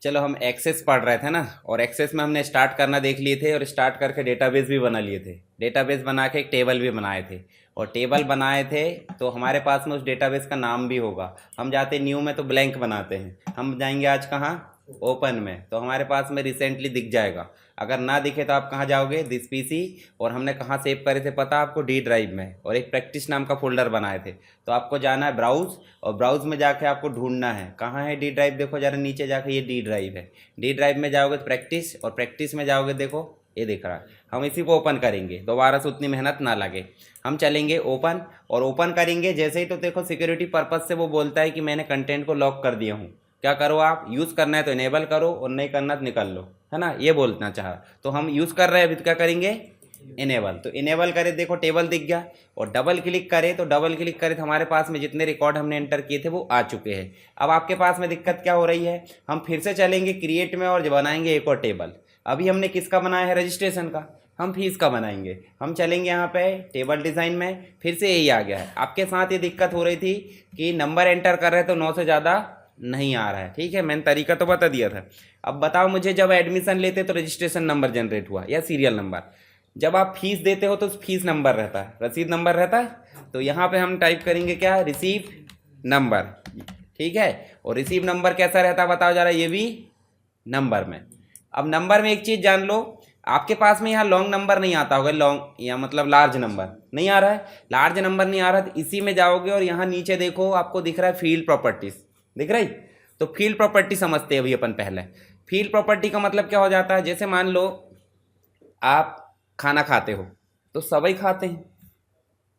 चलो हम एक्सेस पढ़ रहे थे ना, और एक्सेस में हमने स्टार्ट करना देख लिए थे और स्टार्ट करके डेटाबेस भी बना लिए थे। डेटाबेस बना के एक टेबल भी बनाए थे, और टेबल बनाए थे तो हमारे पास में उस डेटाबेस का नाम भी होगा। हम जाते न्यू में तो ब्लैंक बनाते हैं, हम जाएंगे आज कहाँ, ओपन में, तो हमारे पास में रिसेंटली दिख जाएगा। अगर ना दिखे तो आप कहाँ जाओगे, दिस पीसी, और हमने कहाँ सेव करे थे पता आपको, डी ड्राइव में, और एक प्रैक्टिस नाम का फोल्डर बनाए थे। तो आपको जाना है ब्राउज, और ब्राउज में जाके आपको ढूंढना है कहाँ है डी ड्राइव। देखो जरा नीचे जाके, ये डी ड्राइव है। डी ड्राइव में जाओगे तो प्रैक्टिस, और प्रैक्टिस में जाओगे देखो ये दिख रहा है। हम इसी को ओपन करेंगे, दोबारा से उतनी मेहनत ना लगे। हम चलेंगे ओपन, और ओपन करेंगे जैसे ही तो देखो सिक्योरिटी पर्पज़ से वो बोलता है कि मैंने कंटेंट को लॉक कर दिया हूँ। क्या करो आप, यूज़ करना है तो इनेबल करो, और नहीं करना तो निकल लो, है ना, ये बोलना चाहा। तो हम यूज़ कर रहे हैं, अभी तो क्या करेंगे, इनेबल। तो इनेबल करे, देखो टेबल दिख गया, और डबल क्लिक करे तो हमारे पास में जितने रिकॉर्ड हमने एंटर किए थे वो आ चुके हैं। अब आपके पास में दिक्कत क्या हो रही है, हम फिर से चलेंगे क्रिएट में और बनाएंगे एक और टेबल। अभी हमने किसका बनाया है, रजिस्ट्रेशन का, हम फीस का बनाएंगे। हम चलेंगे यहाँ पे टेबल डिज़ाइन में, फिर से यही आ गया है। आपके साथ ये दिक्कत हो रही थी कि नंबर एंटर कर रहे तो 9 से ज़्यादा नहीं आ रहा है, ठीक है, मैंने तरीका तो बता दिया था। अब बताओ मुझे, जब एडमिशन लेते तो रजिस्ट्रेशन नंबर जनरेट हुआ या सीरियल नंबर, जब आप फीस देते हो तो फीस नंबर रहता है, रसीद नंबर रहता है। तो यहाँ पे हम टाइप करेंगे क्या, रिसीव नंबर, ठीक है। और रिसीव नंबर कैसा रहता है बताओ जरा, ये भी नंबर में। अब नंबर में एक चीज़ जान लो, आपके पास में यहाँ लॉन्ग नंबर नहीं आता होगा, लॉन्ग या मतलब लार्ज नंबर नहीं आ रहा है, लार्ज नंबर नहीं आ रहा, तो इसी में जाओगे और यहाँ नीचे देखो आपको दिख रहा है फील्ड प्रॉपर्टीज, दिख रही। तो फील्ड प्रॉपर्टी समझते हैं अभी अपन पहले। फील्ड प्रॉपर्टी का मतलब क्या हो जाता है, जैसे मान लो आप खाना खाते हो तो सभी खाते हैं,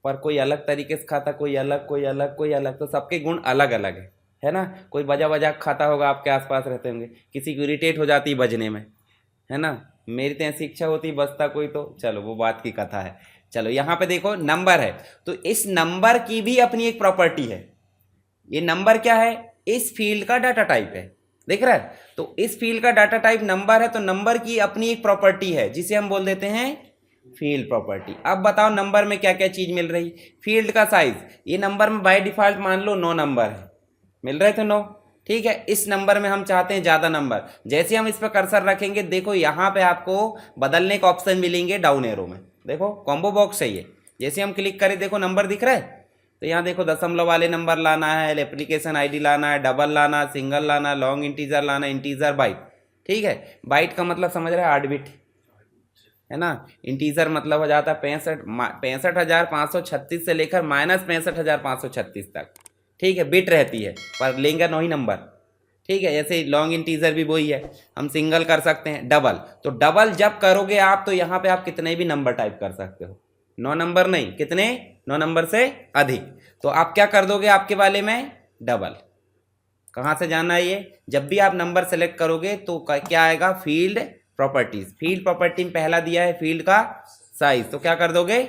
पर कोई अलग तरीके से खाता, कोई अलग, कोई अलग, कोई अलग, तो सबके गुण अलग अलग है ना। कोई बजा बजा खाता होगा, आपके आसपास रहते होंगे, किसी को इरिटेट हो जाती है बजने में, है ना। मेरी तो ऐसी इच्छा होती बजता कोई तो, चलो वो बात की कथा है। चलो यहाँ पे देखो नंबर है, तो इस नंबर की भी अपनी एक प्रॉपर्टी है। ये नंबर क्या है, इस फील्ड का डाटा टाइप है, दिख रहा है। तो इस फील्ड का डाटा टाइप नंबर है, तो नंबर की अपनी एक प्रॉपर्टी है जिसे हम बोल देते हैं फील्ड प्रॉपर्टी। अब बताओ नंबर में क्या क्या चीज मिल रही, फील्ड का साइज, ये नंबर में बाय डिफॉल्ट मान लो 9 नंबर है, मिल रहे थे 9, ठीक है। इस नंबर में हम चाहते हैं ज़्यादा नंबर, जैसे हम इस पर कर्सर रखेंगे देखो यहाँ पे आपको बदलने का ऑप्शन मिलेंगे डाउन एरो में, देखो कॉम्बो बॉक्स है ये। जैसे हम क्लिक करें देखो नंबर दिख रहा है, तो यहाँ देखो दशमलव वाले नंबर लाना है, एप्लीकेशन आईडी लाना है, डबल लाना, सिंगल लाना, लॉन्ग इंटीजर लाना, इंटीजर बाइट, ठीक है। बाइट का मतलब समझ रहे हैं 8 बिट, है ना। इंटीजर मतलब हो जाता है 65,536 से लेकर -65,536 तक, ठीक है, बिट रहती है पर लेंगे 9 ही नंबर, ठीक है। ऐसे लॉन्ग इंटीजर भी वही है। हम सिंगल कर सकते हैं, डबल, तो डबल जब करोगे आप तो यहाँ पे आप कितने भी नंबर टाइप कर सकते हो, 9 नंबर नहीं, कितने, 9 नंबर से अधिक। तो आप क्या कर दोगे आपके वाले में, डबल। कहाँ से जाना है ये, जब भी आप नंबर सेलेक्ट करोगे तो क्या आएगा, फील्ड प्रॉपर्टीज। फील्ड प्रॉपर्टी में पहला दिया है फील्ड का साइज, तो क्या कर दोगे,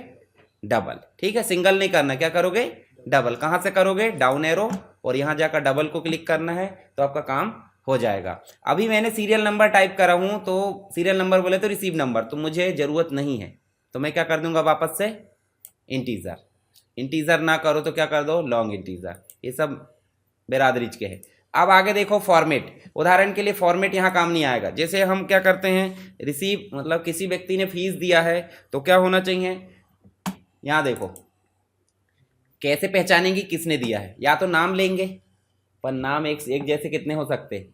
डबल, ठीक है। सिंगल नहीं करना, क्या करोगे, डबल। कहाँ से करोगे, डाउन एरो, और यहाँ जाकर डबल को क्लिक करना है तो आपका काम हो जाएगा। अभी मैंने सीरियल नंबर टाइप करा हूँ, तो सीरियल नंबर बोले तो रिसीव नंबर, तो मुझे ज़रूरत नहीं है, तो मैं क्या कर दूंगा वापस से इंटीजर। इंटीजर ना करो तो क्या कर दो, लॉन्ग इंटीजर। ये सब बिरादरीज के हैं। अब आगे देखो फॉर्मेट, उदाहरण के लिए फॉर्मेट यहाँ काम नहीं आएगा। जैसे हम क्या करते हैं, रिसीव मतलब किसी व्यक्ति ने फीस दिया है तो क्या होना चाहिए, यहाँ देखो कैसे पहचानेंगे किसने दिया है, या तो नाम लेंगे, पर नाम एक जैसे कितने हो सकते,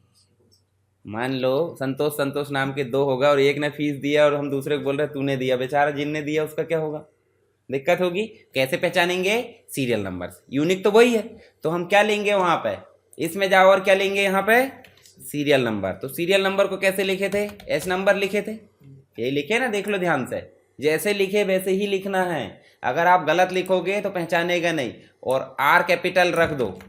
मान लो संतोष संतोष नाम के 2 होगा, और एक ने फीस दिया और हम दूसरे को बोल रहे तूने दिया, बेचारा जिनने दिया उसका क्या होगा, दिक्कत होगी। कैसे पहचानेंगे, सीरियल नंबर, यूनिक तो वही है। तो हम क्या लेंगे वहाँ पे, इसमें जाओ और क्या लेंगे यहाँ पे, सीरियल नंबर। तो सीरियल नंबर को कैसे लिखे थे, एस नंबर लिखे थे, यही लिखे ना, देख लो ध्यान से, जैसे लिखे वैसे ही लिखना है। अगर आप गलत लिखोगे तो पहचानेगा नहीं। और आर कैपिटल रख दो,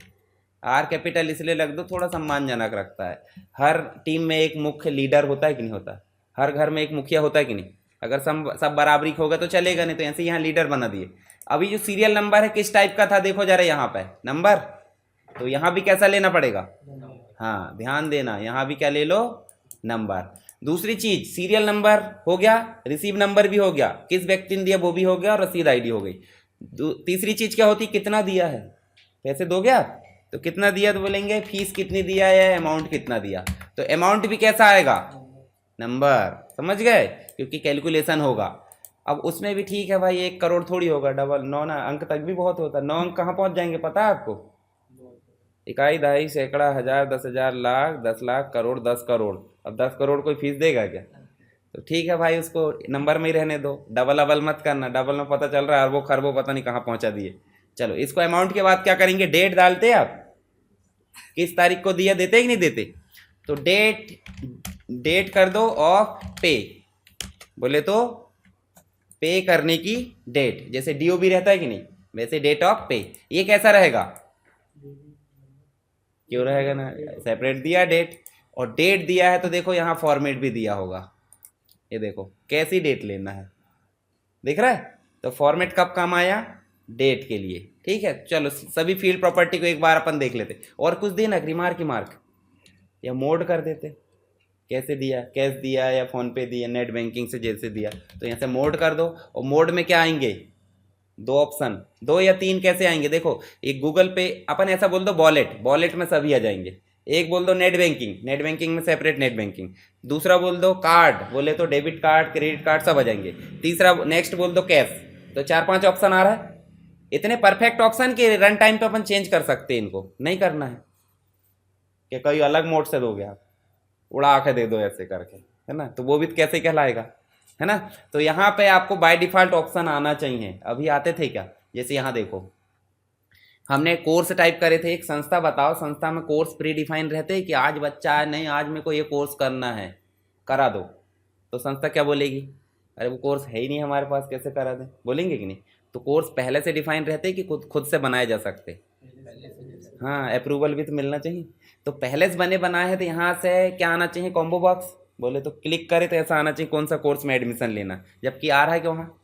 आर कैपिटल इसलिए रख दो थोड़ा सम्मानजनक रखता है। हर टीम में एक मुख्य लीडर होता है कि नहीं होता, हर घर में एक मुखिया होता है कि नहीं। अगर सब बराबरी होगा तो चलेगा, नहीं तो ऐसे यहाँ लीडर बना दिए। अभी जो सीरियल नंबर है किस टाइप का था देखो जरा यहाँ पे नंबर, तो यहाँ भी कैसा लेना पड़ेगा, हाँ ध्यान देना, यहाँ भी क्या ले लो, नंबर। दूसरी चीज सीरियल नंबर हो गया, रिसीव नंबर भी हो गया, किस व्यक्ति ने दिया वो भी हो गया, और रसीद आईडी हो गई। तीसरी चीज क्या होती, कितना दिया है, पैसे दोगे आप तो कितना दिया, तो बोलेंगे फीस कितनी दिया है, अमाउंट कितना दिया। तो अमाउंट भी कैसा आएगा, नंबर, समझ गए, क्योंकि कैलकुलेशन होगा। अब उसमें भी ठीक है भाई, 1 करोड़ थोड़ी होगा, डबल 9 ना अंक तक भी बहुत होता है। 9 अंक कहाँ पहुंच जाएंगे पता है आपको, इकाई, दहाई, सैकड़ा, हजार, 10,000, लाख, 10 लाख, करोड़, 10 करोड़। अब 10 करोड़ कोई फीस देगा क्या, तो ठीक है भाई, उसको नंबर में ही रहने दो, डबल अबल मत करना, डबल में पता चल रहा है अरबों खरबों पता नहीं कहाँ पहुंचा दिए। चलो इसको अमाउंट के बाद क्या करेंगे, डेट डालते हैं आप, किस तारीख को दिया, देते कि नहीं देते, तो डेट कर दो ऑफ पे, बोले तो पे करने की डेट, जैसे डीओबी रहता है कि नहीं, वैसे डेट ऑफ पे। ये कैसा रहेगा, क्यों रहेगा ना, सेपरेट दिया डेट, और डेट दिया है तो देखो यहाँ फॉर्मेट भी दिया होगा, ये देखो कैसी डेट लेना है, दिख रहा है, तो फॉर्मेट कब काम आया, डेट के लिए। ठीक है, चलो सभी फील्ड प्रॉपर्टी को एक बार अपन देख लेते, और कुछ देना रिमार्क मार्क, या मोड कर देते, कैसे दिया, कैश दिया या फोन पे दिया, नेट बैंकिंग से जैसे दिया, तो यहाँ से मोड कर दो, और मोड में क्या आएंगे, 2 ऑप्शन, 2 या 3 कैसे आएंगे, देखो एक गूगल पे, अपन ऐसा बोल दो वॉलेट, वॉलेट में सभी आ जाएंगे, एक बोल दो नेट बैंकिंग, नेट बैंकिंग में सेपरेट नेट बैंकिंग, दूसरा बोल दो कार्ड, बोले तो डेबिट कार्ड, क्रेडिट कार्ड सब आ जाएंगे, तीसरा नेक्स्ट बोल दो कैश, तो 4-5 ऑप्शन आ रहा है। इतने परफेक्ट ऑप्शन के रन टाइम पे अपन चेंज कर सकते हैं, इनको नहीं करना है कि कोई अलग मोड से दोगे आप, उड़ा के दे दो ऐसे करके, है ना, तो वो भी कैसे कहलाएगा, है ना। तो यहाँ पे आपको बाय डिफॉल्ट ऑप्शन आना चाहिए, अभी आते थे क्या, जैसे यहाँ देखो हमने कोर्स टाइप करे थे, एक संस्था बताओ, संस्था में कोर्स प्री डिफाइन रहते हैं कि आज बच्चा है, नहीं आज मेरे को ये कोर्स करना है, करा दो, तो संस्था क्या बोलेगी, अरे वो कोर्स है ही नहीं हमारे पास, कैसे करा दें, बोलेंगे कि नहीं। तो कोर्स पहले से डिफाइन रहते हैं कि खुद से बनाए जा सकते, हाँ अप्रूवल भी तो मिलना चाहिए, तो पहले से बने बनाए हैं, तो यहाँ से क्या आना चाहिए, कॉम्बो बॉक्स, बोले तो क्लिक करे तो ऐसा आना चाहिए कौन सा कोर्स में एडमिशन लेना, जबकि आ रहा है कि वहाँ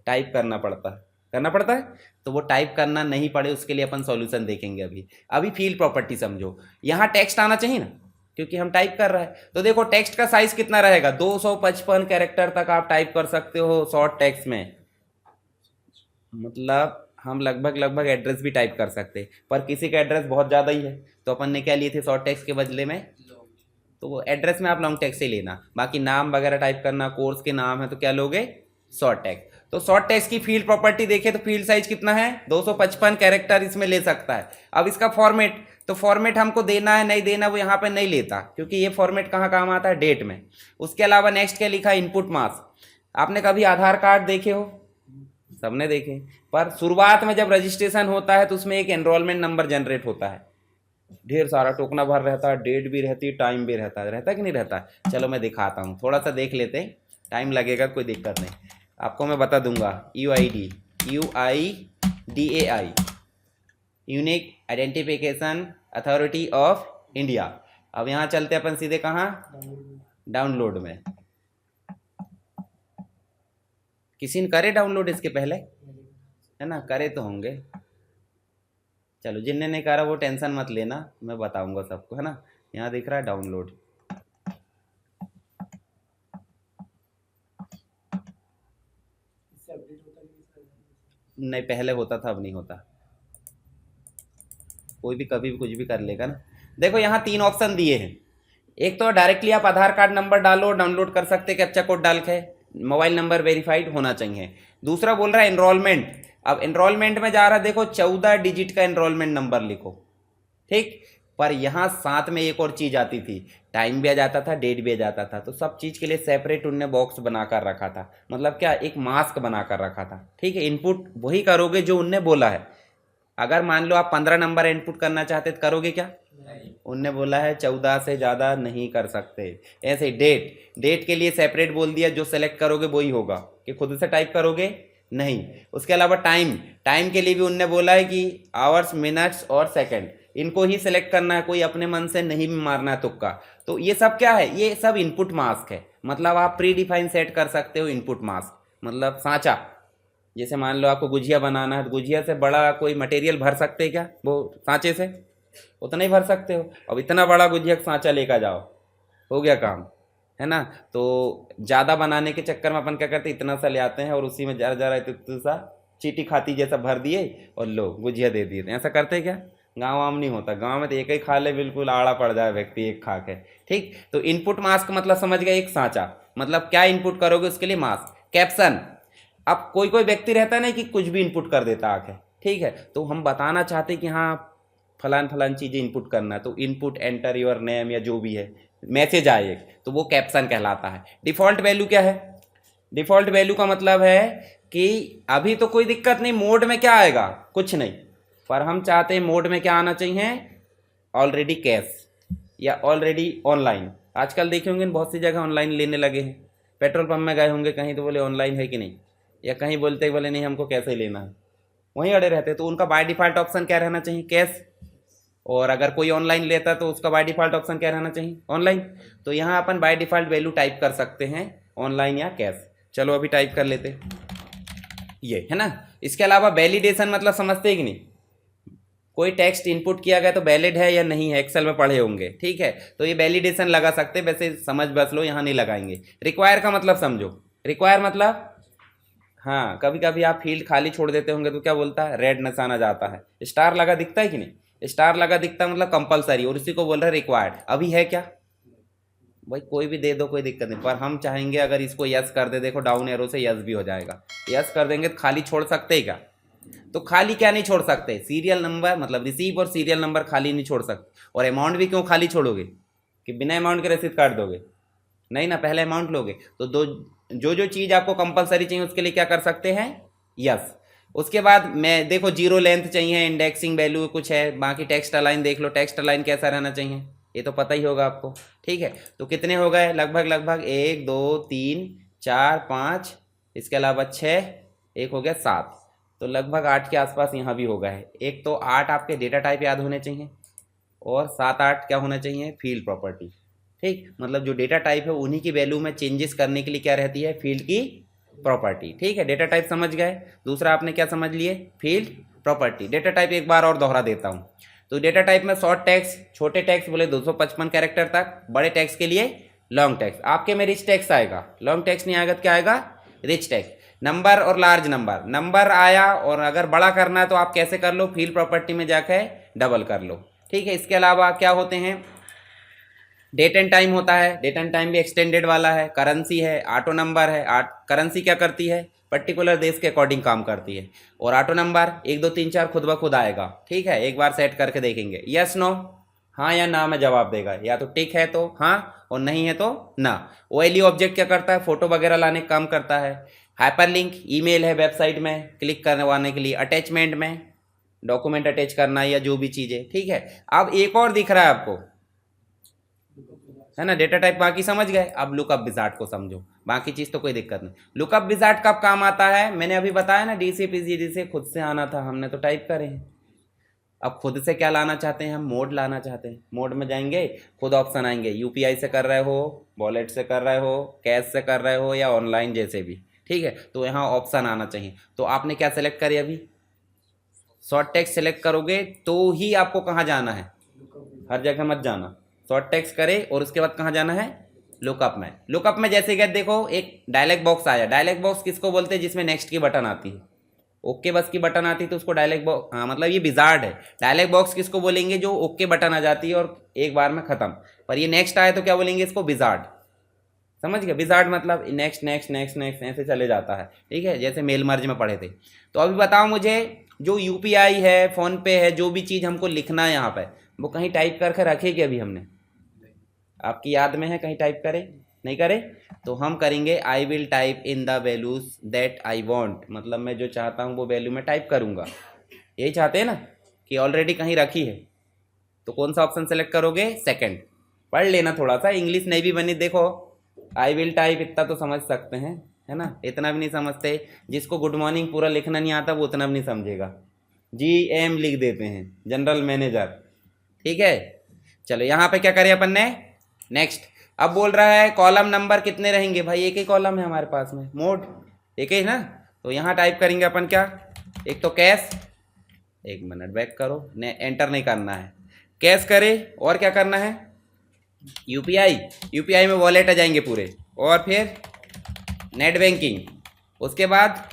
टाइप करना पड़ता है, तो वो टाइप करना नहीं पड़े उसके लिए अपन सॉल्यूशन देखेंगे अभी। अभी फील्ड प्रॉपर्टी समझो, यहाँ टेक्स्ट आना चाहिए ना, क्योंकि हम टाइप कर रहे हैं, तो देखो टेक्स्ट का साइज कितना रहेगा, 255 कैरेक्टर तक आप टाइप कर सकते हो शॉर्ट टेक्स्ट में, मतलब हम लगभग एड्रेस भी टाइप कर सकते हैं, पर किसी का एड्रेस बहुत ज़्यादा ही है, तो अपन ने क्या लिए थे शॉर्ट टेक्स्ट के बदले में, तो वो एड्रेस में आप लॉन्ग टेक्स्ट से लेना, बाकी नाम वगैरह टाइप करना, कोर्स के नाम है तो क्या लोगे, शॉर्ट टेक्स्ट। तो शॉर्ट टेक्स्ट की फील्ड प्रॉपर्टी देखे तो फील्ड साइज कितना है, 255 कैरेक्टर इसमें ले सकता है। अब इसका फॉर्मेट, तो फॉर्मेट हमको देना है नहीं देना वो यहाँ पे नहीं लेता, क्योंकि ये फॉर्मेट कहाँ काम आता है, डेट में। उसके अलावा नेक्स्ट क्या लिखा है, इनपुट मास। आपने कभी आधार कार्ड देखे हो, सबने देखे, पर शुरुआत में जब रजिस्ट्रेशन होता है तो उसमें एक एनरोलमेंट नंबर जनरेट होता है, ढेर सारा टोकना भर रहता है, डेट भी रहती है, टाइम भी रहता है कि नहीं रहता है। चलो मैं दिखाता हूँ, थोड़ा सा देख लेते हैं, टाइम लगेगा कोई दिक्कत नहीं, आपको मैं बता दूंगा। UIDAI, unique identification authority of India. अब यहाँ चलते अपन सीधे कहाँ, डाउनलोड में। किसी ने करे डाउनलोड इसके पहले, है ना, करे तो होंगे। चलो जिनने नहीं करा वो टेंशन मत लेना, मैं बताऊंगा सबको, है ना। यहाँ दिख रहा है डाउनलोड, नहीं पहले होता था अब नहीं होता, कोई भी कभी भी कुछ भी कर लेगा ना। देखो यहाँ 3 ऑप्शन दिए हैं, एक तो डायरेक्टली आप आधार कार्ड नंबर डालो, डाउनलोड कर सकते कैप्चा कोड डाल के, मोबाइल नंबर वेरीफाइड होना चाहिए। दूसरा बोल रहा है एनरोलमेंट, अब एनरोलमेंट में जा रहा है, देखो 14 डिजिट का एनरोलमेंट नंबर लिखो, ठीक। पर यहाँ साथ में एक और चीज़ आती थी, टाइम भी आ जाता था, डेट भी आ जाता था, तो सब चीज़ के लिए सेपरेट उनने बॉक्स बनाकर रखा था, मतलब क्या, एक मास्क बनाकर रखा था, ठीक है। इनपुट वही करोगे जो उनने बोला है। अगर मान लो आप 15 नंबर इनपुट करना चाहते तो करोगे क्या, उनने बोला है 14 से ज़्यादा नहीं कर सकते। ऐसे डेट के लिए सेपरेट बोल दिया, जो सेलेक्ट करोगे वही होगा, कि खुद से टाइप करोगे नहीं। उसके अलावा टाइम के लिए भी उनने बोला है कि आवर्स, मिनट्स और सेकंड, इनको ही सिलेक्ट करना है, कोई अपने मन से नहीं मारना है तुक्का। तो ये सब क्या है, ये सब इनपुट मास्क है, मतलब आप प्री डिफाइन सेट कर सकते हो इनपुट मास्क, मतलब सांचा। जैसे मान लो आपको गुजिया बनाना है, तो गुजिया से बड़ा कोई मटेरियल भर सकते हैं क्या, वो सांचे से उतना ही भर सकते हो। अब इतना बड़ा गुजिया सांचा लेकर जाओ, हो गया काम, है ना। तो ज़्यादा बनाने के चक्कर में अपन क्या करते, इतना सा ले आते हैं और उसी में जरा जरा इतना सा चीटी खाती जैसा भर दिए और लो गुजिया दे दिए, ऐसा करते हैं क्या, गाँव वाम नहीं होता, गाँव में तो एक ही खा ले बिल्कुल आड़ा पड़ जाए व्यक्ति एक खा के। ठीक, तो इनपुट मास्क मतलब समझ गए, एक सांचा, मतलब क्या इनपुट करोगे उसके लिए मास्क। कैप्शन, अब कोई कोई व्यक्ति रहता है ना कि कुछ भी इनपुट कर देता आके, ठीक है, तो हम बताना चाहते कि हाँ फलान फलान चीज़ें इनपुट करना है, तो इनपुट एंटर योर नेम या जो भी है मैसेज आए, तो वो कैप्शन कहलाता है। डिफ़ॉल्ट वैल्यू क्या है? डिफ़ॉल्ट वैल्यू का मतलब है कि अभी तो कोई दिक्कत नहीं, मोड में क्या आएगा, कुछ नहीं, पर हम चाहते हैं मोड में क्या आना चाहिए, ऑलरेडी कैश या ऑलरेडी ऑनलाइन। आजकल देखे होंगे बहुत सी जगह ऑनलाइन लेने लगे हैं, पेट्रोल पंप में गए होंगे कहीं तो बोले ऑनलाइन है कि नहीं, या कहीं बोलते बोले नहीं हमको कैसे ही लेना है, वहीं अड़े रहते। तो उनका बाय डिफ़ॉल्ट ऑप्शन क्या रहना चाहिए, कैश। और अगर कोई ऑनलाइन लेता है तो उसका बाय डिफ़ॉल्ट ऑप्शन क्या रहना चाहिए, ऑनलाइन। तो यहाँ अपन बाय डिफ़ॉल्ट वैल्यू टाइप कर सकते हैं ऑनलाइन या कैश। चलो अभी टाइप कर लेते, ये है ना। इसके अलावा वैलिडेशन मतलब समझते हैं कि नहीं, कोई टेक्स्ट इनपुट किया गया तो वैलिड है या नहीं है, एक्सेल में पढ़े होंगे, ठीक है, तो ये वैलिडेशन लगा सकते हैं, वैसे समझ बस लो, यहाँ नहीं लगाएंगे। रिक्वायर का मतलब समझो, रिक्वायर मतलब हाँ, कभी कभी आप फील्ड खाली छोड़ देते होंगे तो क्या बोलता है, रेड निशान आ जाता है, स्टार लगा दिखता है कि नहीं, स्टार लगा दिखता है मतलब कंपलसरी, और इसी को बोल रहे हैं रिक्वायर्ड। अभी है क्या भाई, कोई भी दे दो कोई दिक्कत नहीं, पर हम चाहेंगे अगर इसको यस कर दे, देखो डाउन एरो से यस भी हो जाएगा, यस कर देंगे तो खाली छोड़ सकते हैं क्या, तो खाली क्या नहीं छोड़ सकते, सीरियल नंबर मतलब रिसीव और सीरियल नंबर खाली नहीं छोड़ सकते। और अमाउंट भी क्यों खाली छोड़ोगे, कि बिना अमाउंट के रसीद काट दोगे, नहीं ना, पहले अमाउंट लोगे। तो दो जो जो चीज़ आपको कंपलसरी चाहिए उसके लिए क्या कर सकते हैं, यस। उसके बाद मैं देखो जीरो लेंथ चाहिए, इंडेक्सिंग वैल्यू कुछ है, बाकी टेक्स्ट अलाइन देख लो, टेक्स्ट अलाइन कैसा रहना चाहिए ये तो पता ही होगा आपको, ठीक है। तो कितने हो गए, लगभग लगभग 1 2 3 4 5, इसके अलावा 6, एक हो गया 7, तो लगभग 8 के आसपास यहाँ भी हो गया है। एक तो 8 आपके डेटा टाइप याद होने चाहिए, और 7 8 क्या होना चाहिए, फील्ड प्रॉपर्टी। ठीक, मतलब जो डेटा टाइप है उन्हीं की वैल्यू में चेंजेस करने के लिए क्या रहती है, फील्ड की प्रॉपर्टी। ठीक है, डेटा टाइप समझ गए। दूसरा आपने क्या समझ लिए, फील्ड प्रॉपर्टी। डेटा टाइप एक बार और दोहरा देता हूँ। तो डेटा टाइप में शॉर्ट टेक्स्ट, छोटे टेक्स्ट बोले 255 कैरेक्टर तक, बड़े टेक्स्ट के लिए लॉन्ग टेक्स्ट। आपके में रिच टेक्स्ट आएगा, लॉन्ग टेक्स्ट नहीं आएगा तो क्या आएगा, रिच टेक्स्ट। नंबर और लार्ज नंबर, नंबर आया और अगर बड़ा करना है तो आप कैसे कर लो, फील्ड प्रॉपर्टी में जाकर डबल कर लो। ठीक है, इसके अलावा क्या होते हैं, डेट एंड टाइम होता है, डेट एंड टाइम भी एक्सटेंडेड वाला है। करेंसी है, ऑटो नंबर है। करेंसी क्या करती है, पर्टिकुलर देश के अकॉर्डिंग काम करती है। और ऑटो नंबर 1 2 3 4 खुद ब खुद आएगा। ठीक है, एक बार सेट करके देखेंगे, यस नो, हाँ या ना में जवाब देगा, या तो टिक है तो हाँ और नहीं है तो ना। ओएलई ऑब्जेक्ट क्या करता है, फोटो वगैरह लाने का काम करता है। हाइपरलिंक ईमेल है वेबसाइट में क्लिक करवाने के लिए। अटैचमेंट में डॉक्यूमेंट अटैच करना या जो भी चीज़ें। ठीक है, अब एक और दिख रहा है आपको, है ना, डेटा टाइप बाकी समझ गए। अब लुकअप विजार्ड को समझो, बाकी चीज़ तो कोई दिक्कत नहीं। लुकअप विजार्ड कब काम आता है, मैंने अभी बताया ना, डीसी पीजीडी से खुद से आना था, हमने तो टाइप करे हैं। अब खुद से क्या लाना चाहते हैं हम, मोड लाना चाहते हैं। मोड में जाएंगे, खुद ऑप्शन आएंगे, यूपीआई से कर रहे हो, वॉलेट से कर रहे हो, कैश से कर रहे हो या ऑनलाइन जैसे भी। ठीक है, तो यहाँ ऑप्शन आना चाहिए। तो आपने क्या सेलेक्ट करी, अभी शॉर्ट टेक्स्ट सेलेक्ट करोगे तो ही आपको कहाँ जाना है, हर जगह मत जाना। शॉर्ट टेक्स्ट करे और उसके बाद कहाँ जाना है, लुकअप में। लुकअप में जैसे गए देखो एक डायलॉग बॉक्स आया। डायलॉग बॉक्स किसको बोलते हैं, जिसमें नेक्स्ट की बटन आती है, ओके बस की बटन आती है तो उसको डायलॉग बॉक्स, हाँ मतलब ये विजार्ड है। डायलॉग बॉक्स किसको बोलेंगे, जो ओके बटन आ जाती है और एक बार में खत्म। पर ये नेक्स्ट आए तो क्या बोलेंगे इसको, विजार्ड। समझ गए, विजार्ड मतलब नेक्स्ट नेक्स्ट नेक्स्ट नेक्स्ट ऐसे चले जाता है। ठीक है, जैसे मेल मर्ज में पढ़े थे। तो अभी बताओ मुझे, जो यूपीआई है, फोन पे है, जो भी चीज़ हमको लिखना है यहाँ पे, वो कहीं टाइप करके रखे क्या, अभी हमने, आपकी याद में है कहीं टाइप करे, नहीं करे? तो हम करेंगे, I will type in the values that I want, मतलब मैं जो चाहता हूँ वो वैल्यू में टाइप करूँगा। यही चाहते हैं ना, कि ऑलरेडी कहीं रखी है। तो कौन सा ऑप्शन सेलेक्ट करोगे, सेकंड। पढ़ लेना थोड़ा सा, इंग्लिश नहीं भी बनी, देखो आई विल टाइप इतना तो समझ सकते हैं, है ना, इतना भी नहीं समझते। जिसको गुड मॉर्निंग पूरा लिखना नहीं आता वो उतना भी नहीं समझेगा, GM लिख देते हैं, जनरल मैनेजर। ठीक है, चलो यहाँ पे क्या करें अपन ने, नेक्स्ट। अब बोल रहा है कॉलम नंबर कितने रहेंगे, भाई एक ही कॉलम है हमारे पास में, मोड एक ही ना। तो यहाँ टाइप करेंगे अपन क्या, एक तो कैश, एक मिनट बैक करो, एंटर नहीं करना है, कैश करे, और क्या करना है, यूपीआई। यूपीआई में वॉलेट आ जाएंगे पूरे, और फिर नेट बैंकिंग, उसके बाद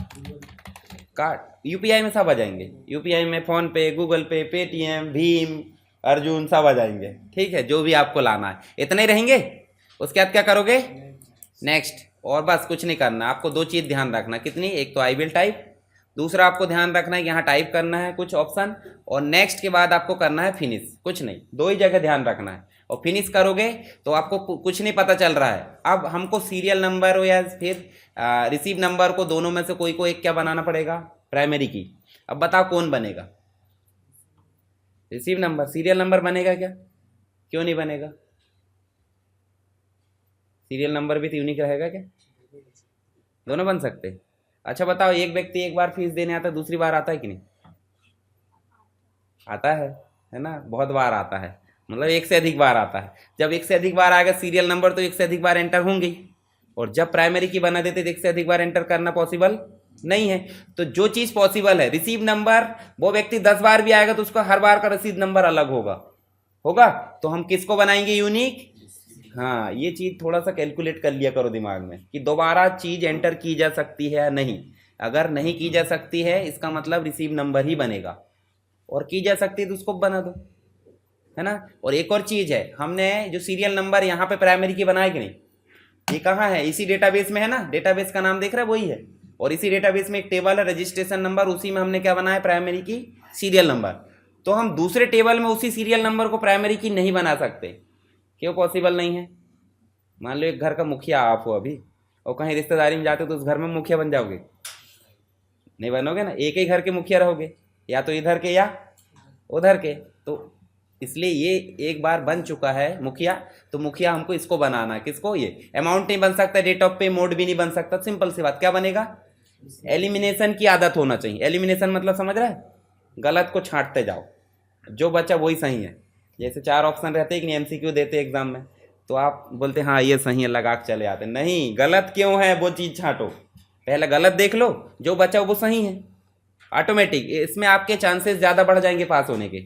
कार्ड। यूपीआई में सब आ जाएंगे, यूपीआई में फ़ोन पे, गूगल पे, पेटीएम, भीम, अर्जुन सब आ जाएंगे। ठीक है, जो भी आपको लाना है इतने ही रहेंगे। उसके बाद क्या करोगे, नेक्स्ट। और बस कुछ नहीं करना, आपको दो चीज़ ध्यान रखना, कितनी, एक तो आई विल टाइप, दूसरा आपको ध्यान रखना है कि यहाँ टाइप करना है कुछ ऑप्शन, और नेक्स्ट के बाद आपको करना है फिनिश। कुछ नहीं, दो ही जगह ध्यान रखना है। और फिनिश करोगे तो आपको कुछ नहीं पता चल रहा है। अब हमको सीरियल नंबर हो या फिर रिसीव नंबर को, दोनों में से कोई को एक क्या बनाना पड़ेगा, प्राइमरी की। अब बताओ कौन बनेगा, रिसीव नंबर। सीरियल नंबर बनेगा क्या, क्यों नहीं बनेगा, सीरियल नंबर भी तो यूनिक रहेगा क्या, दोनों बन सकते। अच्छा बताओ, एक व्यक्ति एक बार फीस देने आता है, दूसरी बार आता है कि नहीं, आता है ना, बहुत बार आता है, मतलब एक से अधिक बार आता है। जब एक से अधिक बार आएगा सीरियल नंबर तो एक से अधिक बार एंटर होंगे, और जब प्राइमरी की बना देते तो एक से अधिक बार एंटर करना पॉसिबल नहीं है। तो जो चीज़ पॉसिबल है, रिसीव नंबर, वो व्यक्ति 10 बार भी आएगा तो उसका हर बार का रिसीव नंबर अलग होगा। तो हम किसको बनाएंगे, यूनिक। हाँ, ये चीज़ थोड़ा सा कैलकुलेट कर लिया करो दिमाग में कि दोबारा चीज़ एंटर की जा सकती है या नहीं। अगर नहीं की जा सकती है इसका मतलब रिसीव नंबर ही बनेगा, और की जा सकती है तो उसको बना दो, है ना। और एक और चीज़ है, हमने जो सीरियल नंबर यहाँ पे प्राइमरी की बनाया कि नहीं, ये कहाँ है, इसी डेटाबेस में है ना, डेटाबेस का नाम देख रहा है वही है, और इसी डेटाबेस में एक टेबल है रजिस्ट्रेशन नंबर, उसी में हमने क्या बनाया, प्राइमरी की सीरियल नंबर। तो हम दूसरे टेबल में उसी सीरियल नंबर को प्राइमरी की नहीं बना सकते। क्यों पॉसिबल नहीं है, मान लो एक घर का मुखिया आप हो अभी, और कहीं रिश्तेदारी में जाते हो तो उस घर में मुखिया बन जाओगे, नहीं बनोगे ना, एक ही घर के मुखिया रहोगे, या तो इधर के या उधर के। तो इसलिए ये एक बार बन चुका है मुखिया, तो मुखिया हमको इसको बनाना है, किसको, ये अमाउंट नहीं बन सकता, डेट ऑफ पे मोड भी नहीं बन सकता, सिंपल सी बात, क्या बनेगा, एलिमिनेशन की आदत होना चाहिए। एलिमिनेशन मतलब समझ रहे हैं, गलत को छांटते जाओ, जो बचा वही सही है। जैसे 4 ऑप्शन रहते हैं कि नहीं, एमसीक्यू देते एग्जाम में, तो आप बोलते हाँ ये सही है, लगा के चले आते, नहीं, गलत क्यों है वो चीज़ छांटो, पहले गलत देख लो, जो बचा वो सही है, ऑटोमेटिक इसमें आपके चांसेस ज़्यादा बढ़ जाएंगे पास होने के।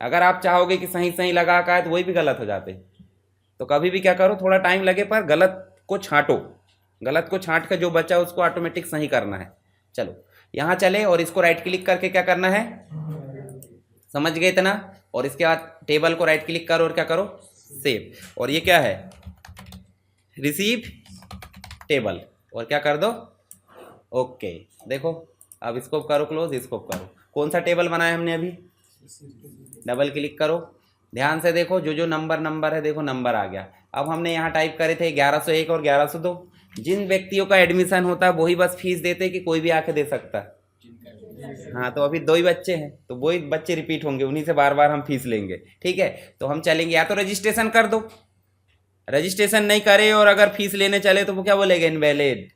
अगर आप चाहोगे कि सही सही लगा का है तो वही भी गलत हो जाते। तो कभी भी क्या करो, थोड़ा टाइम लगे पर गलत को छांटो, गलत को छांट कर जो बचा उसको ऑटोमेटिक सही करना है। चलो यहाँ चले, और इसको राइट क्लिक करके क्या करना है, समझ गए इतना। और इसके बाद टेबल को राइट क्लिक करो और क्या करो, सेव। और ये क्या है, रिसीव टेबल, और क्या कर दो, ओके। देखो अब इसको करो क्लोज, इसको करो, कौन सा टेबल बनाया हमने अभी, डबल क्लिक करो, ध्यान से देखो, जो जो नंबर है, देखो नंबर आ गया। अब हमने यहाँ टाइप करे थे 1101 और 1102, जिन व्यक्तियों का एडमिशन होता है वही बस फीस देते कि कोई भी आके दे सकता है। हाँ, तो अभी 2 ही बच्चे हैं, तो वही बच्चे रिपीट होंगे, उन्हीं से बार बार हम फीस लेंगे। ठीक है, तो हम चलेंगे, या तो रजिस्ट्रेशन कर दो, रजिस्ट्रेशन नहीं करे और अगर फीस लेने चले तो वो क्या बोलेगा, इनवैलिड।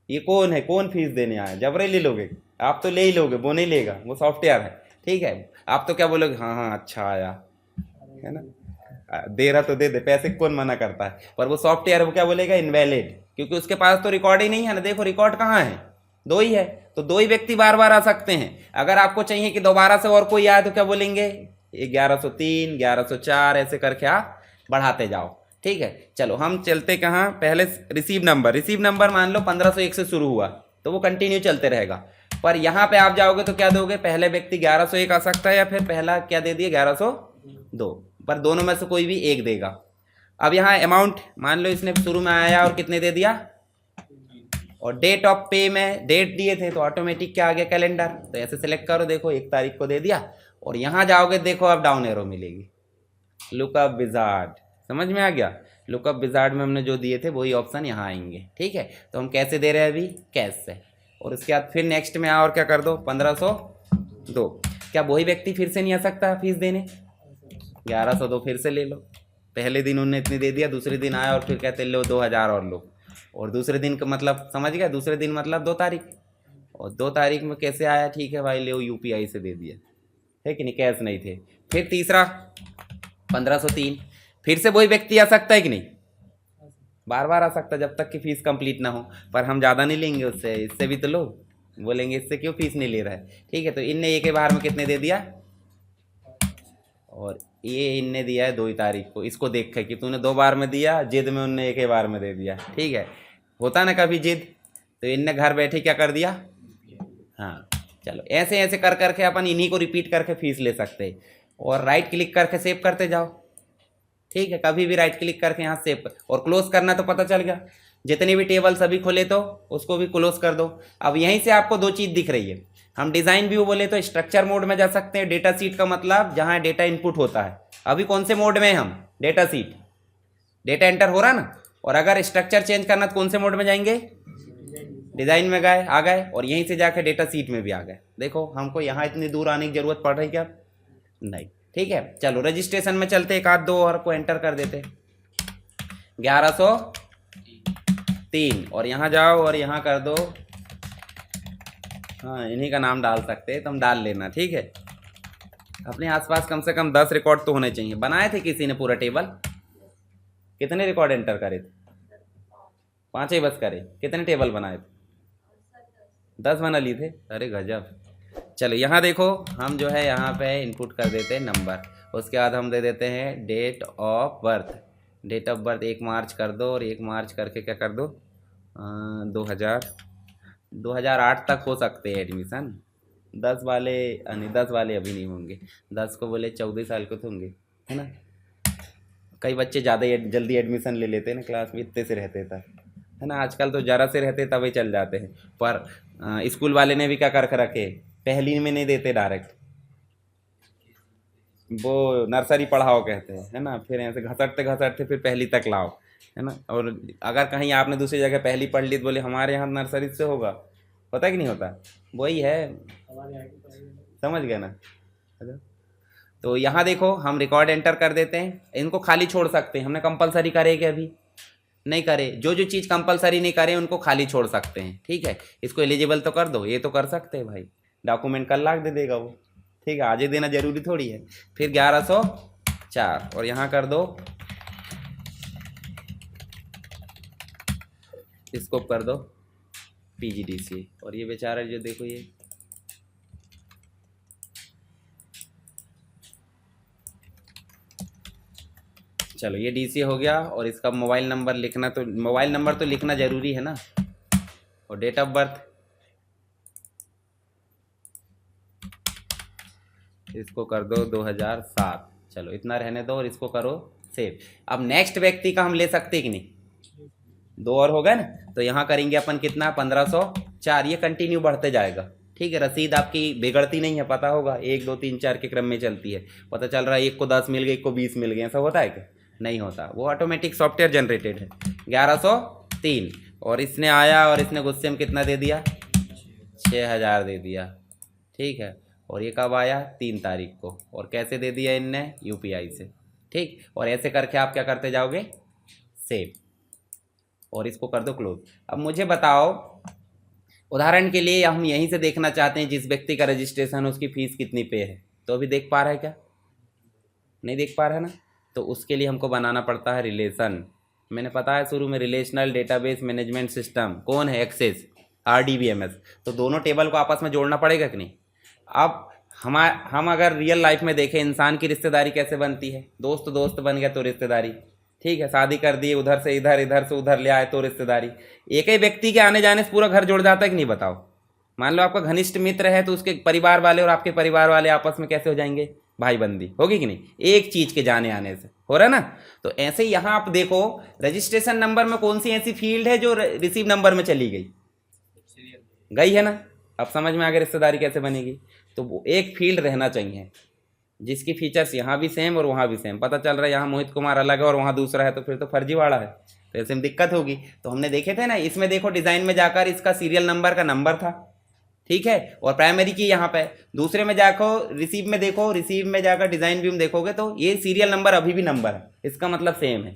ये कौन है, कौन फीस देने आया, जबरे ले लोगे, आप तो ले ही लोगे, वो नहीं लेगा, वो सॉफ्टवेयर है। ठीक है, आप तो क्या बोलोगे, हाँ हाँ अच्छा आया, है ना, दे रहा तो दे दे, पैसे कौन मना करता है, पर वो सॉफ्टवेयर वो क्या बोलेगा, इनवैलिड, क्योंकि उसके पास तो रिकॉर्ड ही नहीं है ना। देखो रिकॉर्ड कहाँ है, 2 ही है, तो 2 ही व्यक्ति बार बार आ सकते हैं। अगर आपको चाहिए कि दोबारा से और कोई आए तो क्या बोलेंगे, 1103, 1104, ऐसे करके आप बढ़ाते जाओ। ठीक है, चलो हम चलते कहाँ, पहले रिसीव नंबर मान लो 1501 से शुरू हुआ तो वो कंटिन्यू चलते रहेगा। पर यहाँ पे आप जाओगे तो क्या दोगे, पहले व्यक्ति 1101 आ सकता है, या फिर पहला क्या दे दिए, 1102, पर दोनों में से कोई भी एक देगा। अब यहाँ अमाउंट मान लो इसने शुरू में आया और कितने दे दिया, और डेट ऑफ पे में डेट दिए थे तो ऑटोमेटिक क्या आ गया, कैलेंडर। तो ऐसे सिलेक्ट करो, देखो 1 तारीख को दे दिया, और यहाँ जाओगे देखो अब डाउन एरो मिलेगी, लुकअप विजार्ड, समझ में आ गया। लुकअप विजार्ड में हमने जो दिए थे वही ऑप्शन यहाँ आएंगे। ठीक है, तो हम कैसे दे रहे हैं अभी, कैश से। और उसके बाद फिर नेक्स्ट में आओ और क्या कर दो, 1502। क्या वही व्यक्ति फिर से नहीं आ सकता फीस देने, 1102 फिर से ले लो, पहले दिन उन्होंने इतनी दे दिया, दूसरे दिन आया और फिर कहते लो 2000 और लो, और दूसरे दिन का मतलब समझ गया, दूसरे दिन मतलब 2 तारीख, और 2 तारीख में कैसे आया, ठीक है भाई ले यूपीआई से दे दिया, है कि नहीं, कैश नहीं थे। फिर तीसरा 1503, फिर से वही व्यक्ति आ सकता है कि नहीं, बार बार आ सकता है जब तक कि फीस कंप्लीट ना हो, पर हम ज़्यादा नहीं लेंगे उससे, इससे भी तो लो, बोलेंगे इससे क्यों फीस नहीं ले रहा है। ठीक है, तो इनने एक ही बार में कितने दे दिया, और ये इनने दिया है 2 तारीख को, इसको देख कर कि तूने 2 बार में दिया, जिद में उनने एक ही बार में दे दिया। ठीक है, होता ना कभी जिद, तो इनने घर बैठे क्या कर दिया, हाँ चलो ऐसे ऐसे कर करके अपन इन्हीं को रिपीट करके फीस ले सकते हैं, और राइट क्लिक करके सेव करते जाओ। ठीक है, कभी भी राइट क्लिक करके यहाँ सेव और क्लोज करना, तो पता चल गया। जितने भी टेबल सभी खोले तो उसको भी क्लोज कर दो। अब यहीं से आपको दो चीज़ दिख रही है। हम डिज़ाइन व्यू बोले तो स्ट्रक्चर मोड में जा सकते हैं, डेटा सीट का मतलब जहाँ डेटा इनपुट होता है। अभी कौन से मोड में हैं हम? डेटा सीट, डेटा एंटर हो रहा ना। और अगर स्ट्रक्चर चेंज करना तो कौन से मोड में जाएंगे? डिज़ाइन में गए, आ गए, और यहीं से जाकर डेटा सीट में भी आ गए। देखो हमको यहाँ इतनी दूर आने की जरूरत पड़ रही क्या? नहीं। ठीक है, चलो रजिस्ट्रेशन में चलते, एक आध दो और को एंटर कर देते। 1103, और यहाँ जाओ और यहाँ कर दो, हाँ इन्हीं का नाम डाल सकते हैं, तुम डाल लेना। ठीक है, अपने आसपास कम से कम 10 रिकॉर्ड तो होने चाहिए। बनाए थे किसी ने पूरा टेबल? कितने रिकॉर्ड एंटर करे थे? 5 ही बस करे। कितने टेबल बनाए थे? 10 बना लिए थे। अरे गजब। चलो यहाँ देखो, हम जो है यहाँ पे इनपुट कर देते हैं नंबर, उसके बाद हम दे देते हैं date of birth. Date of birth 1 March कर दो, और 1 मार्च करके क्या कर दो, 2008 तक हो सकते हैं एडमिशन। 10 वाले नहीं, 10 वाले अभी नहीं होंगे। 10 को बोले 14 साल के तो होंगे, है ना। कई बच्चे ज़्यादा जल्दी एडमिशन ले लेते हैं ना, क्लास में इतने से रहते था, है ना। आजकल तो ज़रा से रहते तभी चल जाते हैं। पर स्कूल वाले ने भी क्या कर रखे, पहली में नहीं देते डायरेक्ट, वो नर्सरी पढ़ाओ कहते हैं, है ना। फिर ऐसे घसटते घसटते फिर पहली तक लाओ, है ना। और अगर कहीं आपने दूसरी जगह पहली पढ़ ली तो बोले हमारे यहाँ नर्सरी से होगा, होता कि नहीं होता? वही है, समझ गए ना। तो यहाँ देखो हम रिकॉर्ड एंटर कर देते हैं, इनको खाली छोड़ सकते हैं। हमने कंपलसरी करे कि अभी नहीं करे? जो जो चीज़ कंपलसरी नहीं करे उनको खाली छोड़ सकते हैं। ठीक है, इसको एलिजिबल तो कर दो, ये तो कर सकते हैं भाई। डॉक्यूमेंट कल लाख दे देगा वो, ठीक है, आज ही देना जरूरी थोड़ी है। फिर 1104, और यहाँ कर दो, इसको कर दो PGDCA। और ये बेचारा जो देखो ये चलो ये DCA हो गया। और इसका मोबाइल नंबर लिखना, तो मोबाइल नंबर तो लिखना जरूरी है ना। और डेट ऑफ बर्थ इसको कर दो 2007। चलो इतना रहने दो और इसको करो सेव। अब नेक्स्ट व्यक्ति का हम ले सकते कि नहीं? 2 और हो गए ना, तो यहाँ करेंगे अपन कितना, 1504। ये कंटिन्यू बढ़ते जाएगा। ठीक है, रसीद आपकी बिगड़ती नहीं है, पता होगा 1 2 3 4 के क्रम में चलती है। पता चल रहा है एक को 10 मिल गए, एक को 20 मिल गए, ऐसा होता है क्या? नहीं होता, वो ऑटोमेटिक सॉफ्टवेयर जनरेटेड है। 1103, और इसने आया और इसने गुस्से में कितना दे दिया? 6000 दे दिया। ठीक है, और ये कब आया? 3 तारीख को। और कैसे दे दिया इनने? UPI से। ठीक, और ऐसे करके आप क्या करते जाओगे? सेव, और इसको कर दो क्लोज। अब मुझे बताओ, उदाहरण के लिए हम यहीं से देखना चाहते हैं जिस व्यक्ति का रजिस्ट्रेशन उसकी फ़ीस कितनी पे है। तो अभी देख पा रहा है क्या? नहीं देख पा रहा है ना। तो उसके लिए हमको बनाना पड़ता है रिलेशन। मैंने पता है शुरू में, रिलेशनल डेटाबेस मैनेजमेंट सिस्टम कौन है? Access, RDBMS। तो दोनों टेबल को आपस में जोड़ना पड़ेगा कि नहीं? अब हम अगर रियल लाइफ में देखें, इंसान की रिश्तेदारी कैसे बनती है? दोस्त दोस्त बन गया तो रिश्तेदारी। ठीक है, शादी कर दी, उधर से इधर, इधर से उधर ले आए तो रिश्तेदारी। एक ही व्यक्ति के आने जाने से पूरा घर जुड़ जाता है कि नहीं? बताओ। मान लो आपका घनिष्ठ मित्र है तो उसके परिवार वाले और आपके परिवार वाले आपस में कैसे हो जाएंगे? भाई बंदी होगी कि नहीं? एक चीज के जाने आने से हो रहा है ना। तो ऐसे ही यहाँ आप देखो, रजिस्ट्रेशन नंबर में कौन सी ऐसी फील्ड है जो रिसीव नंबर में चली गई? गई है ना। अब समझ में आ गया रिश्तेदारी कैसे बनेगी। तो वो एक फील्ड रहना चाहिए जिसकी फीचर्स यहाँ भी सेम और वहाँ भी सेम। पता चल रहा है यहाँ मोहित कुमार अलग है और वहाँ दूसरा है, तो फिर तो फर्जीवाड़ा है, तो ऐसे में दिक्कत होगी। तो हमने देखे थे ना, इसमें देखो डिज़ाइन में जाकर इसका सीरियल नंबर का नंबर था, ठीक है, और प्राइमरी की यहाँ पे। दूसरे में जाकर रिसीव में देखो, रिसीव में जाकर डिज़ाइन व्यू में देखोगे तो ये सीरियल नंबर अभी भी नंबर है, इसका मतलब सेम है।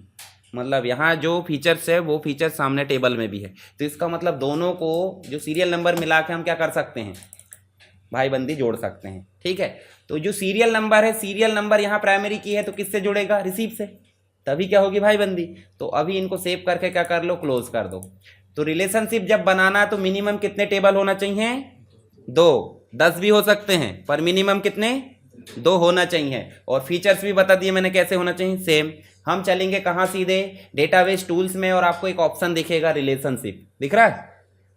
मतलब यहाँ जो फीचर्स है वो फीचर्स सामने टेबल में भी है। तो इसका मतलब दोनों को जो सीरियल नंबर मिला के हम क्या कर सकते हैं? भाई बंदी जोड़ सकते हैं। ठीक है, तो जो सीरियल नंबर है, सीरियल नंबर यहाँ प्राइमरी की है तो किससे जुड़ेगा? रिसीव से, तभी क्या होगी? भाई बंदी। तो अभी इनको सेव करके क्या कर लो? क्लोज कर दो। तो रिलेशनशिप जब बनाना तो मिनिमम कितने टेबल होना चाहिए? 2, 10 भी हो सकते हैं, पर मिनिमम कितने? 2 होना चाहिए। और फीचर्स भी बता दिए मैंने कैसे होना चाहिए, सेम। हम चलेंगे कहाँ? सीधे डेटाबेस टूल्स में, और आपको एक ऑप्शन दिखेगा रिलेशनशिप, दिख रहा है?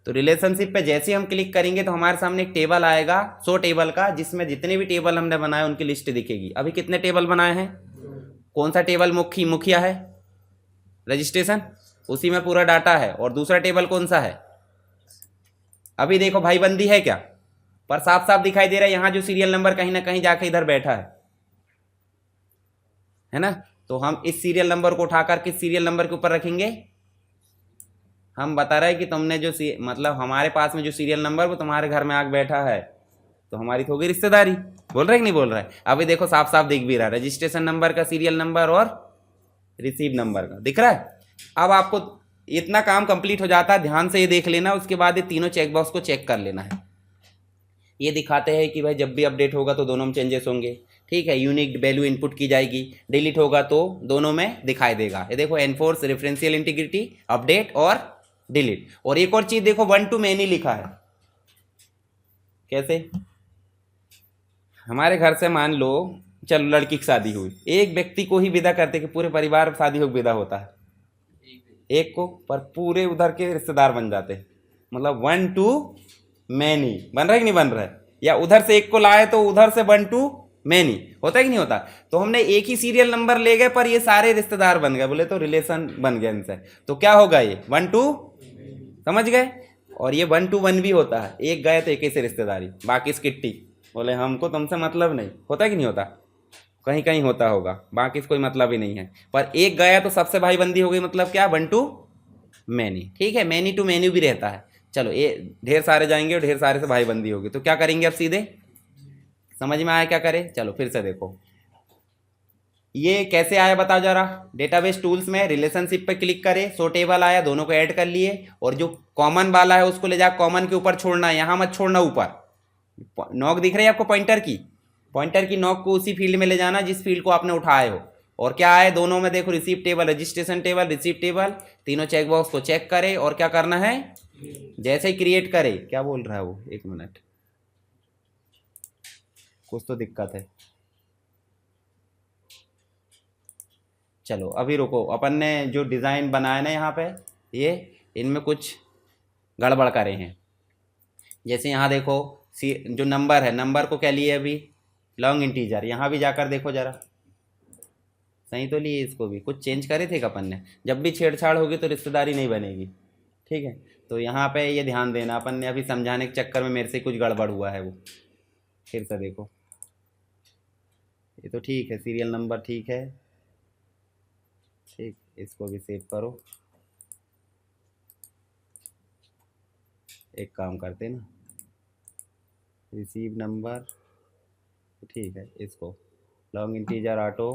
तो रिलेशनशिप पे जैसे ही हम क्लिक करेंगे तो हमारे सामने एक टेबल आएगा, सो टेबल का, जिसमें जितने भी टेबल हमने बनाए उनकी लिस्ट दिखेगी। अभी कितने टेबल बनाए हैं? कौन सा टेबल मुखिया है? रजिस्ट्रेशन, उसी में पूरा डाटा है। और दूसरा टेबल कौन सा है? अभी देखो भाईबंदी है क्या, पर साफ साफ दिखाई दे रहा है यहाँ जो सीरियल नंबर कहीं ना कहीं जाके इधर बैठा है ना। तो हम इस सीरियल नंबर को उठाकर किस सीरियल नंबर के ऊपर रखेंगे? हम बता रहे हैं कि तुमने जो मतलब हमारे पास में जो सीरियल नंबर वो तुम्हारे घर में आके बैठा है, तो हमारी तो होगी रिश्तेदारी। बोल रहे कि नहीं बोल रहा है? अभी देखो साफ साफ दिख भी रहा है, रजिस्ट्रेशन नंबर का, सीरियल नंबर और रिसीव नंबर का दिख रहा है। अब आपको इतना काम कंप्लीट हो जाता है, ध्यान से ये देख लेना। उसके बाद ये तीनों चेकबॉक्स को चेक कर लेना है। ये दिखाते हैं कि भाई जब भी अपडेट होगा तो दोनों में चेंजेस होंगे, ठीक है। यूनिक वैल्यू इनपुट की जाएगी, डिलीट होगा तो दोनों में दिखाई देगा। ये देखो एनफोर्स रेफरेंशियल इंटीग्रिटी, अपडेट और डिलीट। और एक और चीज देखो, 1 to many लिखा है। कैसे? हमारे घर से मान लो चलो लड़की की शादी हुई, एक व्यक्ति को ही विदा करते कि पूरे परिवार शादी हो विदा होता है एक को, पर पूरे उधर के रिश्तेदार बन जाते हैं। मतलब 1 to many बन रहा है कि नहीं बन रहा है? या उधर से एक को लाए तो उधर से 1 to many होता है कि नहीं होता? तो हमने एक ही सीरियल नंबर ले गए पर ये सारे रिश्तेदार बन गए, बोले तो रिलेशन बन गया इनसे। तो क्या होगा ये 1 to, समझ गए? और ये 1 to 1 भी होता है, एक गए तो एक ही से रिश्तेदारी, बाकी स्किट्टी, बोले हमको तुमसे मतलब नहीं, होता है कि नहीं होता? कहीं कहीं होता होगा, बाकी से कोई मतलब ही नहीं है। पर एक गया तो सबसे भाईबंदी हो गई, मतलब क्या? 1 to many, ठीक है। many to many भी रहता है। चलो ये ढेर सारे जाएंगे और ढेर सारे से भाईबंदी होगी, तो क्या करेंगे अब सीधे? समझ में आया क्या करें? चलो फिर से देखो ये कैसे आया बताओ जरा। डेटाबेस टूल्स में रिलेशनशिप पे क्लिक करें, सो टेबल आया, दोनों को ऐड कर लिए, और जो कॉमन वाला है उसको ले जा कॉमन के ऊपर छोड़ना है, यहाँ मत छोड़ना ऊपर। नॉक दिख रही है आपको पॉइंटर की नॉक को उसी फील्ड में ले जाना जिस फील्ड को आपने उठाए हो। और क्या आए दोनों में देखो, receive table, registration table, receive table, तीनों चेकबॉक्स को चेक करें। और क्या करना है? जैसे ही क्रिएट करे, क्या बोल रहा है वो, एक मिनट, कुछ तो दिक्कत है। चलो अभी रुको, अपन ने जो डिज़ाइन बनाया ना यहाँ पे, ये इनमें कुछ गड़बड़ करे हैं। जैसे यहाँ देखो जो नंबर है, नंबर को क्या लिए अभी? Long integer. यहाँ भी जाकर देखो जरा, सही तो लिए? इसको भी कुछ चेंज करे थे अपन ने। जब भी छेड़छाड़ होगी तो रिश्तेदारी नहीं बनेगी, ठीक है। तो यहाँ पे ये ध्यान देना, अपन ने अभी समझाने के चक्कर में मेरे से कुछ गड़बड़ हुआ है, वो फिर से देखो। ये तो ठीक है, सीरियल नंबर ठीक है, ठीक। इसको भी सेव करो। एक काम करते ना, रिसीव नंबर ठीक है, इसको लॉन्ग इंटीजर ऑटो,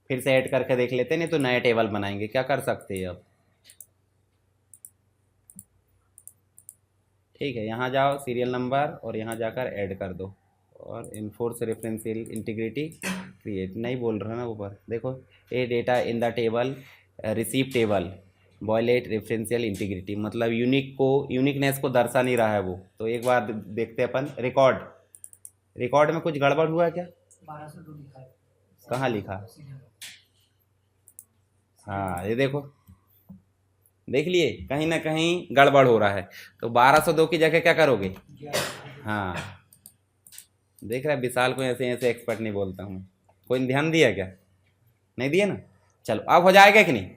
फिर से ऐड करके देख लेते, नहीं तो नया टेबल बनाएंगे, क्या कर सकते हैं अब। ठीक है, यहाँ जाओ सीरियल नंबर और यहाँ जाकर ऐड कर दो, और इनफोर्स रेफरेंशियल इंटीग्रिटी क्रिएट, नहीं बोल रहा ना ऊपर देखो, a data in the table receive table violate referential integrity, मतलब यूनिकनेस को दर्शा नहीं रहा है वो। तो एक बार देखते हैं अपन, रिकॉर्ड में कुछ गड़बड़ हुआ है क्या? 1202 लिखा है। कहाँ लिखा? हाँ ये देखो, देख लिए कहीं ना कहीं गड़बड़ हो रहा है। तो 1202 की जगह क्या करोगे? हाँ देख रहा है, विशाल को ऐसे ऐसे एक्सपर्ट नहीं बोलता हूँ। कोई ध्यान दिया क्या? नहीं दिया ना। चलो अब हो जाएगा कि नहीं?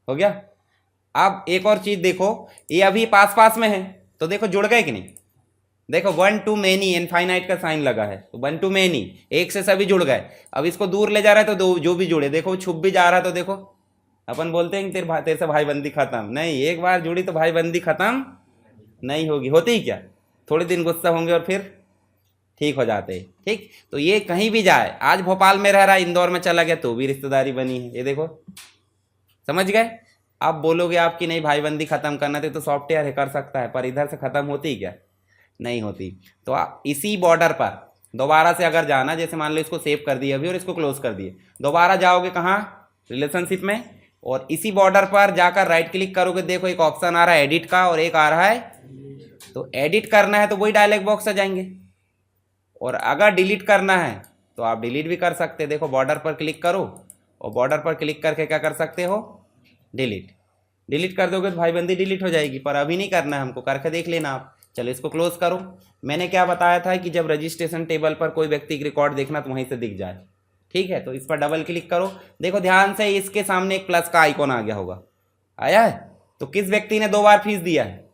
हो गया। अब एक और चीज देखो, ये अभी पास पास में है तो देखो जुड़ गए कि नहीं? देखो 1 to many, इनफाइनाइट का साइन लगा है, तो 1 to many, एक से सभी जुड़ गए। अब इसको दूर ले जा रहा है तो जो भी जुड़े, देखो छुप भी जा रहा है। तो देखो अपन बोलते हैं कि तेरे से भाईबंदी खत्म, नहीं, एक बार जुड़ी तो भाईबंदी खत्म नहीं होगी। होती ही क्या, थोड़े दिन गुस्सा होंगे और फिर ठीक हो जाते हैं, ठीक। तो ये कहीं भी जाए, आज भोपाल में रह रहा है, इंदौर में चला गया तो भी रिश्तेदारी बनी है, ये देखो, समझ गए। आप बोलोगे आपकी नहीं भाईबंदी खत्म करना थे, तो सॉफ्टवेयर है कर सकता है, पर इधर से खत्म होती क्या? नहीं होती। तो इसी बॉर्डर पर दोबारा से अगर जाना, जैसे मान लो इसको सेव कर दिए अभी और इसको क्लोज कर दिए, दोबारा जाओगे कहाँ? रिलेशनशिप में, और इसी बॉर्डर पर जाकर राइट क्लिक करोगे, देखो एक ऑप्शन आ रहा है एडिट का और एक आ रहा है, तो एडिट करना है तो वही डायलॉग बॉक्स आ जाएंगे, और अगर डिलीट करना है तो आप डिलीट भी कर सकते हैं। देखो बॉर्डर पर क्लिक करो और बॉर्डर पर क्लिक करके क्या कर सकते हो, डिलीट कर दोगे तो भाईबंदी डिलीट हो जाएगी, पर अभी नहीं करना है हमको, करके देख लेना आप। चलो इसको क्लोज करो। मैंने क्या बताया था कि जब रजिस्ट्रेशन टेबल पर कोई व्यक्ति की रिकॉर्ड देखना तो वहीं से दिख जाए, ठीक है। तो इस पर डबल क्लिक करो, देखो ध्यान से इसके सामने एक प्लस का आइकॉन आ गया होगा, आया है। तो किस व्यक्ति ने 2 बार फीस दिया है,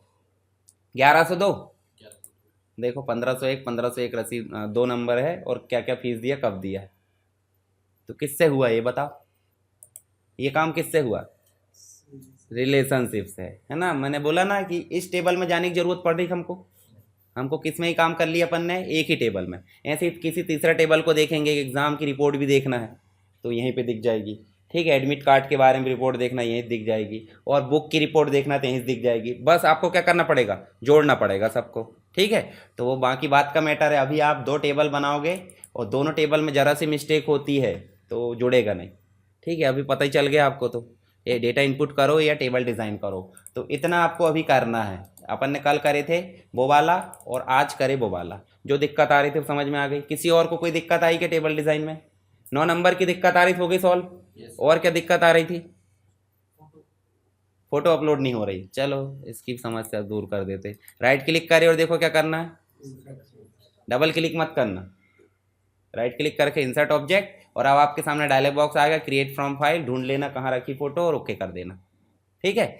1102, देखो 1501 रसीद 2 नंबर है, और क्या क्या फीस दिया, कब दिया है। तो किससे हुआ ये बताओ, ये काम किससे हुआ, रिलेशनशिप से, है ना। मैंने बोला ना कि इस टेबल में जाने की जरूरत पड़ रही हमको किस में ही काम कर लिया अपन ने, एक ही टेबल में। ऐसे किसी तीसरा टेबल को देखेंगे, एग्जाम की रिपोर्ट भी देखना है तो यहीं पे दिख जाएगी, ठीक है। एडमिट कार्ड के बारे में रिपोर्ट देखना यहीं दिख जाएगी, और बुक की रिपोर्ट देखना तो यहीं दिख जाएगी। बस आपको क्या करना पड़ेगा, जोड़ना पड़ेगा सबको, ठीक है। तो वो बाकी बात का मैटर है। अभी आप 2 टेबल बनाओगे और दोनों टेबल में ज़रा सी मिस्टेक होती है तो जुड़ेगा नहीं, ठीक है। अभी पता ही चल गया आपको, तो ये डेटा इनपुट करो या टेबल डिज़ाइन करो, तो इतना आपको अभी करना है। अपन ने कल करे थे वो वाला और आज करे वो वाला। जो दिक्कत आ रही थी समझ में आ गई। किसी और को कोई दिक्कत आई कि टेबल डिज़ाइन में 9 नंबर की दिक्कत आ रही थी, हो गई सॉल्व? और क्या दिक्कत आ रही थी, फोटो अपलोड नहीं हो रही, चलो इसकी समस्या दूर कर देते। राइट क्लिक करे और देखो क्या करना है, डबल क्लिक मत करना, राइट क्लिक करके इंसर्ट ऑब्जेक्ट, और अब आपके सामने डायलॉग बॉक्स आएगा, क्रिएट फ्रॉम फाइल, ढूंढ लेना कहाँ रखी फोटो और ओके कर देना, ठीक है।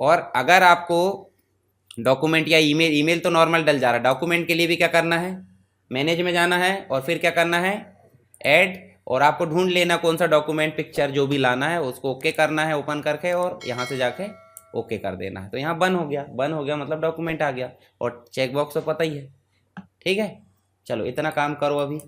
और अगर आपको डॉक्यूमेंट या ईमेल तो नॉर्मल डल जा रहा है, डॉक्यूमेंट के लिए भी क्या करना है, मैनेज में जाना है और फिर क्या करना है, ऐड, और आपको ढूंढ लेना कौन सा डॉक्यूमेंट, पिक्चर जो भी लाना है उसको ओके करना है ओपन करके, और यहाँ से जाके ओके कर देना है। तो यहाँ बन हो गया मतलब डॉक्यूमेंट आ गया, और चेक बॉक्स तो पता ही है, ठीक है। चलो इतना काम करो अभी।